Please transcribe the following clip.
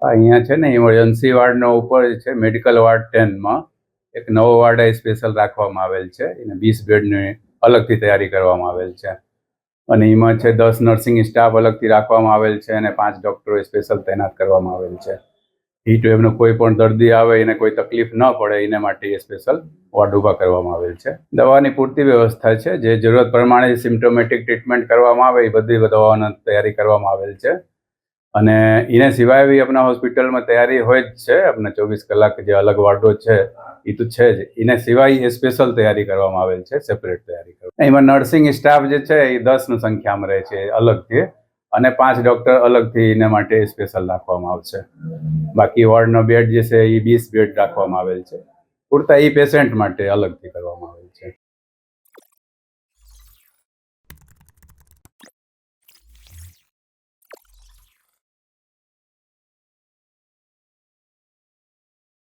અહીંયા છે ને ઇમરજન્સી વોર્ડનો ઉપર છે મેડિકલ વોર્ડ 10માં એક નવો વોર્ડ સ્પેશિયલ રાખવામાં આવેલ છે. એને 20 બેડની અલગથી તૈયારી કરવામાં આવેલ છે અને એમાં છે 10 નર્સિંગ સ્ટાફ અલગથી રાખવામાં આવેલ છે અને 5 ડૉક્ટરો સ્પેશિયલ તૈનાત કરવામાં આવેલ છે. હીટ વેવનો કોઈ પણ દર્દી આવે એને કોઈ તકલીફ ન પડે એના માટે સ્પેશિયલ વોર્ડ ઊભા કરવામાં આવેલ છે. દવાની પૂરતી વ્યવસ્થા છે. જે જરૂરત પ્રમાણે સિમ્પ્ટોમેટિક ટ્રીટમેન્ટ કરવામાં આવે એ બધી દવાઓની તૈયારી કરવામાં આવેલ છે અને એને સિવાય બી આપણા હોસ્પિટલમાં તૈયારી હોય જ છે. આપણા 24 કલાક જે અલગ વોર્ડો છે એ તો છે જ. એને સિવાય સ્પેશિયલ તૈયારી કરવામાં આવેલ છે, સેપરેટ તૈયારી કરવામાં. એમાં નર્સિંગ સ્ટાફ જે છે એ 10ની સંખ્યામાં રહે છે અલગથી અને 5 ડૉક્ટર અલગથી એના માટે સ્પેશિયલ રાખવામાં આવશે. બાકી વોર્ડનો બેડ જે છે એ 20 બેડ રાખવામાં આવેલ છે. પૂરતા એ પેશન્ટ માટે અલગથી કરવામાં આવેલ છે.